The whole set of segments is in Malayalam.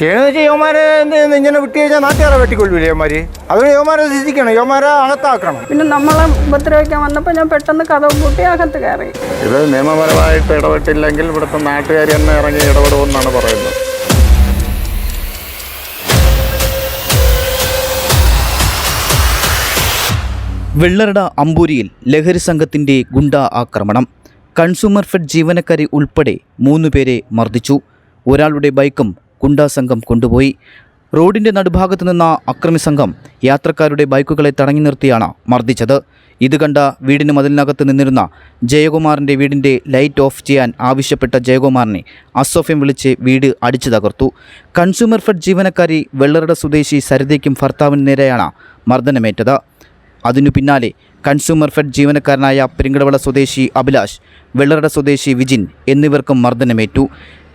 ചെയ്യണമെന്ന് വെച്ചാൽ യുവമാരെ ഇങ്ങനെ വിട്ടു കഴിഞ്ഞാൽ നാട്ടുകാരെ വെട്ടിക്കൊള്ളൂല്ലേ യുവമാർ? അതുകൊണ്ട് യുവമാരെ ശിക്ഷിക്കണം, യുവമാരെ അകത്താക്കണം. പിന്നെ നമ്മളെ ഉപദ്രവിക്കാൻ വന്നപ്പോൾ ഞാൻ പെട്ടെന്ന് കഥവും പൂട്ടി അകത്ത് കയറി. ഇത് നിയമപരമായിട്ട് ഇടപെട്ടില്ലെങ്കിൽ ഇവിടുത്തെ നാട്ടുകാർ തന്നെ ഇറങ്ങി ഇടപെടുമെന്നാണ് പറയുന്നത്. വെള്ളറട അമ്പൂരിയിൽ ലഹരി സംഘത്തിൻ്റെ ഗുണ്ടാ ആക്രമണം. കൺസ്യൂമർ ഫെഡ് ജീവനക്കാരെ ഉൾപ്പെടെ 3 പേരെ മർദ്ദിച്ചു. ഒരാളുടെ ബൈക്കും ഗുണ്ടാ സംഘം കൊണ്ടുപോയി. റോഡിൻ്റെ നടുഭാഗത്ത് നിന്ന അക്രമി സംഘം യാത്രക്കാരുടെ ബൈക്കുകളെ തടഞ്ഞു നിർത്തിയാണ് മർദ്ദിച്ചത്. ഇത് കണ്ട വീടിന് മതിലിനകത്ത് നിന്നിരുന്ന ജയകുമാറിൻ്റെ വീടിൻ്റെ ലൈറ്റ് ഓഫ് ചെയ്യാൻ ആവശ്യപ്പെട്ട ജയകുമാറിനെ അസോഫ്യം വിളിച്ച് വീട് അടിച്ചു തകർത്തു. കൺസ്യൂമർ ഫെഡ് ജീവനക്കാരി വെള്ളറട സ്വദേശി സരിതയ്ക്കും ഭർത്താവിന് നേരെയാണ് മർദ്ദനമേറ്റത്. അതിനു പിന്നാലെ കൺസ്യൂമർ ഫെഡ് ജീവനക്കാരനായ പെരിങ്കടവള സ്വദേശി അഭിലാഷ്, വെള്ളറട സ്വദേശി വിജിൻ എന്നിവർക്കും മർദ്ദനമേറ്റു.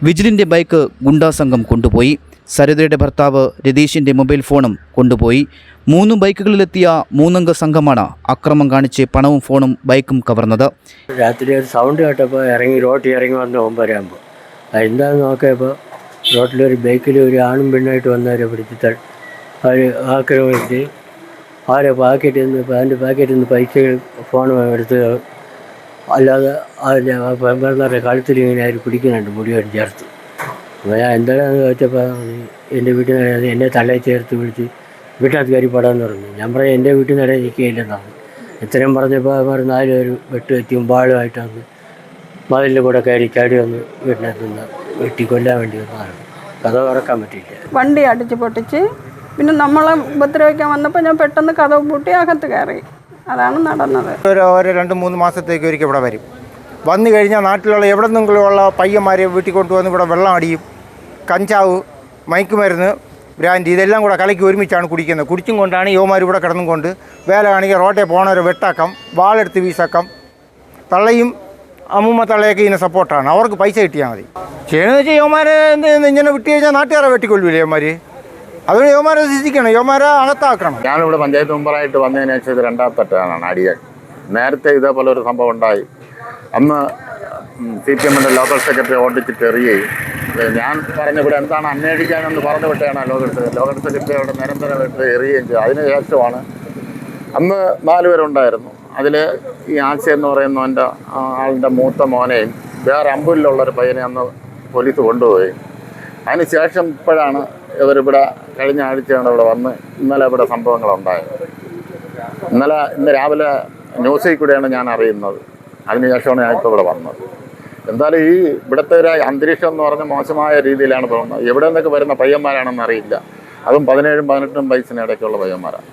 വിജിലിൻ്റെ ബൈക്ക് ഗുണ്ടാ സംഘം കൊണ്ടുപോയി. സരിതയുടെ ഭർത്താവ് രതീഷിൻ്റെ മൊബൈൽ ഫോണും കൊണ്ടുപോയി. 3 ബൈക്കുകളിലെത്തിയ 3 അംഗ സംഘമാണ് അക്രമം കാണിച്ച് പണവും ഫോണും ബൈക്കും കവർന്നത്. രാത്രി ഒരു സൗണ്ട് കേട്ടപ്പോൾ റോട്ടിൽ ഇറങ്ങി വന്ന് 9 ആകുമ്പോൾ എന്താണെന്ന് നോക്കിയപ്പോൾ റോട്ടിലൊരു ബൈക്കിൽ ഒരു ആണും പെണ്ണായിട്ട് വന്നവരെ പിടിച്ചിട്ട് അവർ ആക്രമിച്ച് അവരെ പാക്കറ്റിൽ നിന്ന് പൈസ ഫോണും എടുത്ത്, അല്ലാതെ അതിൻ്റെ പെൺപിള്ളേരുടെ കഴുത്തിൽ ഇങ്ങനെ അവർ പിടിക്കുന്നുണ്ട് മുടിയോട് ചേർത്ത്. അപ്പോൾ ഞാൻ എന്താണെന്ന് ചോദിച്ചപ്പോൾ എൻ്റെ വീട്ടിൽ നിന്ന് എന്നെ തലയിൽ ചേർത്ത് വിളിച്ച് വീട്ടിനകത്ത് കയറി പെടാമെന്ന് പറഞ്ഞു. ഞാൻ പറഞ്ഞു എൻ്റെ വീട്ടിൽ നിന്ന് ഇടയിൽ നിൽക്കുകയില്ലെന്നാണ്. ഇത്രയും പറഞ്ഞപ്പോൾ അവർ 4 പേര് വെട്ടുകത്തിയും വാളുമായിട്ട് വന്ന് മതിലിൻ്റെ കൂടെ കയറി ചാടി വന്ന് വീട്ടിനകത്ത് നിന്ന് വെട്ടി കൊല്ലാൻ വേണ്ടി വന്നതാണ്. കഥ തുറക്കാൻ പറ്റിയില്ല. വണ്ടി അടിച്ച് പൊട്ടിച്ച് പിന്നെ നമ്മളെ ഉപദ്രവിക്കാൻ വന്നപ്പോൾ ഞാൻ പെട്ടെന്ന് കഥവും പൂട്ടി അകത്ത് കയറി. അതാണ് നടന്നത്. ഒരു 2-3 മാസത്തേക്ക് ഒരിക്കൽ ഇവിടെ വരും. വന്നു കഴിഞ്ഞാൽ നാട്ടിലുള്ള എവിടെ നിന്നെങ്കിലുമുള്ള പയ്യന്മാരെ വീട്ടിൽ കൊണ്ടുവന്ന് ഇവിടെ വെള്ളം അടിയും. കഞ്ചാവ്, മയക്കുമരുന്ന്, ബ്രാൻഡ് ഇതെല്ലാം കൂടെ കലക്കി ഒരുമിച്ചാണ് കുടിക്കുന്നത്. കുടിച്ചും കൊണ്ടാണ് യുവമാർ ഇവിടെ കിടന്നും കൊണ്ട് വേല കാണിക്കുക. റോട്ടിൽ പോണവരെ വെട്ടാക്കാം, വാളെടുത്ത് വീസാക്കാം. തള്ളയും അമ്മൂമ്മ തള്ളയൊക്കെ ഇതിന് സപ്പോർട്ടാണ്. അവർക്ക് പൈസ കിട്ടിയാൽ മതി. ചെയ്യണമെന്ന് വെച്ചാൽ യുവമാരെ ഇങ്ങനെ വിട്ടു കഴിഞ്ഞാൽ നാട്ടുകാരെ വെട്ടിക്കൊള്ളൂല്ലേ യുവമാർ? അതുകൊണ്ട് യുവമാരെ ശിക്ഷിക്കണം, യുവമാരെ അകത്താക്കണം. ഞാനിവിടെ പഞ്ചായത്ത് മെമ്പറായിട്ട് വന്നതിന് ശേഷം ഇത് 2ാമത്തെ ടേണാണ് അടിയാൻ. നേരത്തെ ഇതേപോലെ ഒരു സംഭവം ഉണ്ടായി. അന്ന് CPM-ൻ്റെ ലോക്കൽ സെക്രട്ടറി ഓടിച്ചിട്ട് എറിയുകയും ഞാൻ പറഞ്ഞു ഇവിടെ എന്താണ് അന്വേഷിക്കാനെന്ന് പറഞ്ഞു വിട്ടാണ് ലോക്കൽ സെക്രട്ടറി അവിടെ നിരന്തരമായിട്ട് എറിയുകയും ചെയ്തു. അതിന് ശേഷമാണ് അന്ന് 4 പേരുണ്ടായിരുന്നു. അതിൽ ഈ ആശയം എന്ന് പറയുന്ന എൻ്റെ ആളിൻ്റെ മൂത്ത മോനെയും വേറെ അമ്പൂരിലുള്ളൊരു പയ്യനെ അന്ന് പോലീസ് കൊണ്ടുപോയി. അതിന് ശേഷം ഇപ്പോഴാണ് ഇവരിവിടെ കഴിഞ്ഞ ആഴ്ചയാണ് ഇവിടെ വന്ന് ഇന്നലെ ഇവിടെ സംഭവങ്ങളുണ്ടായത്. ഇന്ന് രാവിലെ ന്യൂസിൽ കൂടെയാണ് ഞാൻ അറിയുന്നത്. അതിനുശേഷമാണ് ഞാനിപ്പോൾ ഇവിടെ വന്നത്. എന്തായാലും ഈ ഇവിടുത്തെ ഒരു അന്തരീക്ഷം എന്ന് പറഞ്ഞാൽ മോശമായ രീതിയിലാണ് പോകുന്നത്. എവിടെ നിന്നൊക്കെ വരുന്ന പയ്യന്മാരാണെന്ന് അറിയില്ല. അതും 17-18 വയസ്സിന് ഇടയ്ക്കുള്ള പയ്യന്മാരാണ്.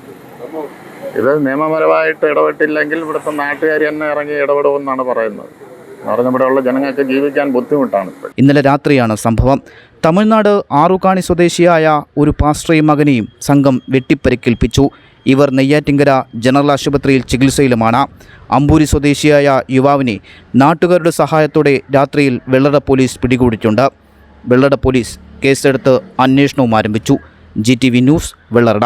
ഇത് നിയമപരമായിട്ട് ഇടപെട്ടില്ലെങ്കിൽ ഇവിടുത്തെ നാട്ടുകാർ തന്നെ ഇറങ്ങി ഇടപെടുമെന്നാണ് പറയുന്നത്. എന്ന് പറഞ്ഞാൽ ഇവിടെയുള്ള ജനങ്ങൾക്ക് ജീവിക്കാൻ ബുദ്ധിമുട്ടാണ്. ഇന്നലെ രാത്രിയാണ് സംഭവം. തമിഴ്നാട് ആറുകാണി സ്വദേശിയായ ഒരു പാസ്റ്ററെയും മകനെയും സംഘം വെട്ടിപ്പരിക്കേൽപ്പിച്ചു. ഇവർ നെയ്യാറ്റിങ്കര ജനറൽ ആശുപത്രിയിൽ ചികിത്സയിലുമാണ്. അമ്പൂരി സ്വദേശിയായ യുവാവിനെ നാട്ടുകാരുടെ സഹായത്തോടെ രാത്രിയിൽ വെള്ളറട പോലീസ് പിടികൂടിയിട്ടുണ്ട്. വെള്ളറട പോലീസ് കേസെടുത്ത് അന്വേഷണവും ആരംഭിച്ചു. GTV news, Vellarada.